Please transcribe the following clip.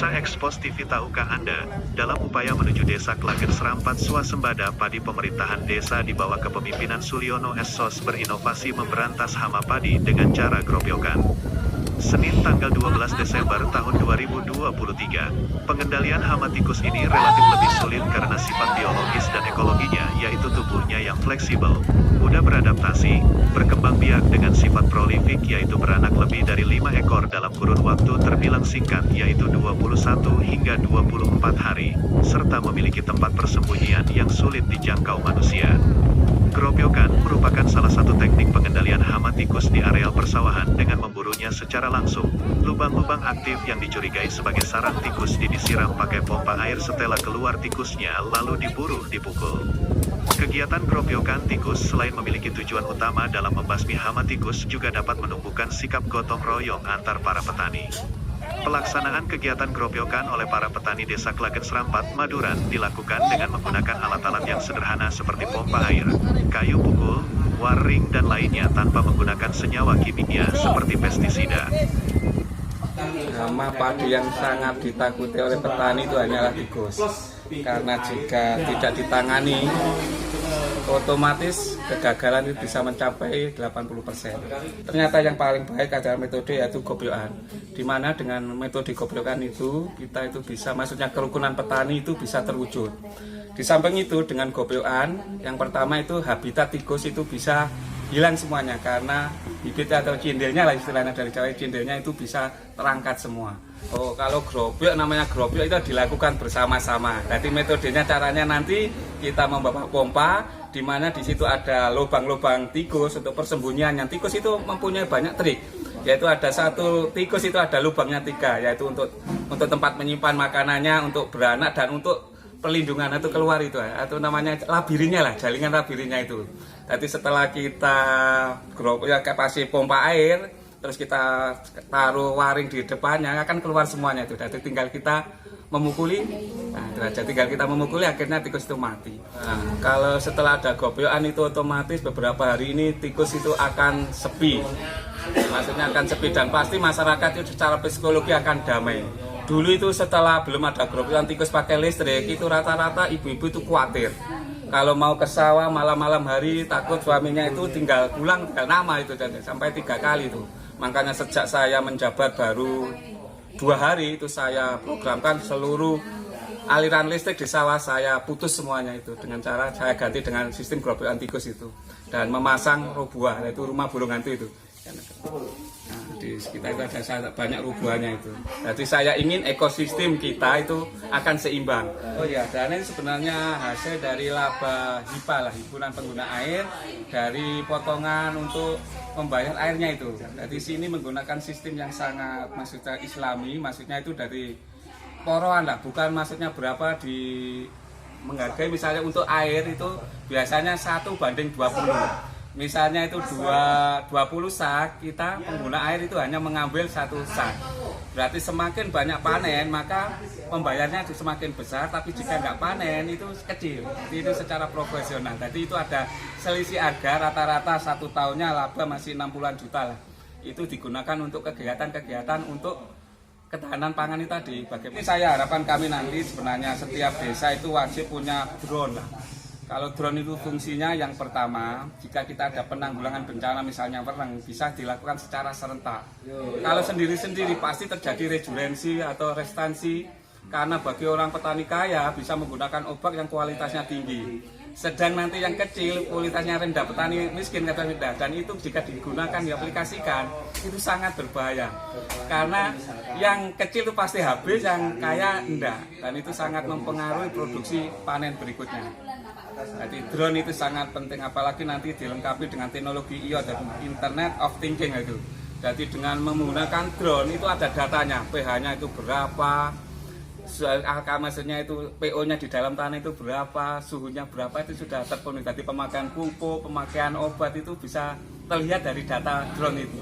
Pemirsa Expos TV, tahukah Anda, dalam upaya menuju Desa Klagen Serampat swasembada padi, pemerintahan desa di bawah kepemimpinan Suliono Essos berinovasi memberantas hama padi dengan cara gropyokan. Senin tanggal 12 Desember tahun 2023, pengendalian hama tikus ini relatif lebih sulit karena sifat biologis dan ekologinya, yaitu tubuhnya yang fleksibel, mudah beradaptasi, berkembang biak dengan sifat prolifik, yaitu beranak lebih dari 5 ekor dalam kurun waktu terbilang singkat, yaitu 21 hingga 24 hari, serta memiliki tempat persembunyian yang sulit dijangkau manusia. Gropyokan merupakan salah satu teknik pengendalian hama tikus di areal persawahan dengan memburunya secara langsung. Lubang-lubang aktif yang dicurigai sebagai sarang tikus disiram pakai pompa air setelah keluar tikusnya lalu dipukul. Kegiatan gropyokan tikus selain memiliki tujuan utama dalam membasmi hama tikus, juga dapat menumbuhkan sikap gotong royong antar para petani. Pelaksanaan kegiatan gropyokan oleh para petani Desa Klagen Serampat, Maduran dilakukan dengan menggunakan alat-alat yang sederhana seperti pompa air, kayu pukul, waring dan lainnya tanpa menggunakan senyawa kimia seperti pestisida. Hama padi yang sangat ditakuti oleh petani itu hanyalah tikus. Karena jika tidak ditangani, otomatis kegagalan itu bisa mencapai 80%. Ternyata yang paling baik adalah metode yaitu gopyokan. Di mana dengan metode gopyokan itu kita itu bisa, maksudnya kerukunan petani itu bisa terwujud. Di samping itu dengan gopyokan, yang pertama itu habitat tikus itu bisa hilang semuanya karena bibit atau cindelnya lah istilahnya dari Jawa, cindelnya itu bisa terangkat semua. Oh, kalau gropyok, namanya gropyok itu dilakukan bersama-sama. Jadi metodenya, caranya nanti kita membawa pompa, di mana di situ ada lubang-lubang tikus untuk persembunyian. Yang tikus itu mempunyai banyak trik, yaitu ada satu tikus itu ada lubangnya 3, yaitu untuk tempat menyimpan makanannya, untuk beranak dan untuk perlindungan atau keluar itu, atau namanya labirinnya lah, jaringan labirinnya itu. Jadi setelah kita gropyok kasih pompa air, terus kita taruh waring di depannya, akan keluar semuanya itu. Jadi tinggal kita memukuli, akhirnya tikus itu mati. Nah, kalau setelah ada gopyokan itu otomatis beberapa hari ini tikus itu akan sepi. Maksudnya akan sepi dan pasti masyarakat itu secara psikologi akan damai. Dulu itu setelah belum ada gropyokan tikus pakai listrik, itu rata-rata ibu-ibu itu khawatir. Kalau mau ke sawah malam-malam hari takut suaminya itu tinggal pulang, tinggal nama itu, sampai 3 kali itu. Makanya sejak saya menjabat baru 2 hari itu saya programkan seluruh aliran listrik di sawah saya putus semuanya itu, dengan cara saya ganti dengan sistem gropyokan tikus itu dan memasang robuah, yaitu rumah burung hantu itu. Nah, di sekitar itu ada banyak rubuhannya itu. Jadi saya ingin ekosistem kita itu akan seimbang. Oh ya, dan ini sebenarnya hasil dari laba HIPA lah, himpunan pengguna air, dari potongan untuk membayar airnya itu. Jadi sini menggunakan sistem yang sangat maksudnya islami, maksudnya itu dari poroan lah, bukan maksudnya berapa di menghargai. Misalnya untuk air itu biasanya 1:20. Misalnya itu 20 sak, kita pengguna air itu hanya mengambil 1 sak. Berarti semakin banyak panen maka pembayarnya itu semakin besar, tapi jika nggak panen itu kecil. Jadi itu secara profesional. Jadi itu ada selisih harga, rata-rata 1 tahunnya laba masih 60-an juta lah. Itu digunakan untuk kegiatan-kegiatan untuk ketahanan pangan itu tadi. Bagaimana saya harapkan kami nanti sebenarnya setiap desa itu wajib punya drone lah. Kalau drone itu fungsinya yang pertama, jika kita ada penanggulangan bencana misalnya wereng, bisa dilakukan secara serentak. Kalau sendiri-sendiri pasti terjadi rejulensi atau restansi, karena bagi orang petani kaya bisa menggunakan obat yang kualitasnya tinggi. Sedang nanti yang kecil kualitasnya rendah, petani miskin kata rendah, dan itu jika digunakan diaplikasikan itu sangat berbahaya. Karena yang kecil itu pasti habis, yang kaya enggak, dan itu sangat mempengaruhi produksi panen berikutnya. Jadi drone itu sangat penting, apalagi nanti dilengkapi dengan teknologi IoT dan Internet of Thinking itu. Jadi dengan menggunakan drone itu ada datanya, pH-nya itu berapa, maksudnya itu PO-nya di dalam tanah itu berapa, suhunya berapa, itu sudah terpenuhi. Jadi pemakaian pupuk, pemakaian obat itu bisa terlihat dari data drone itu.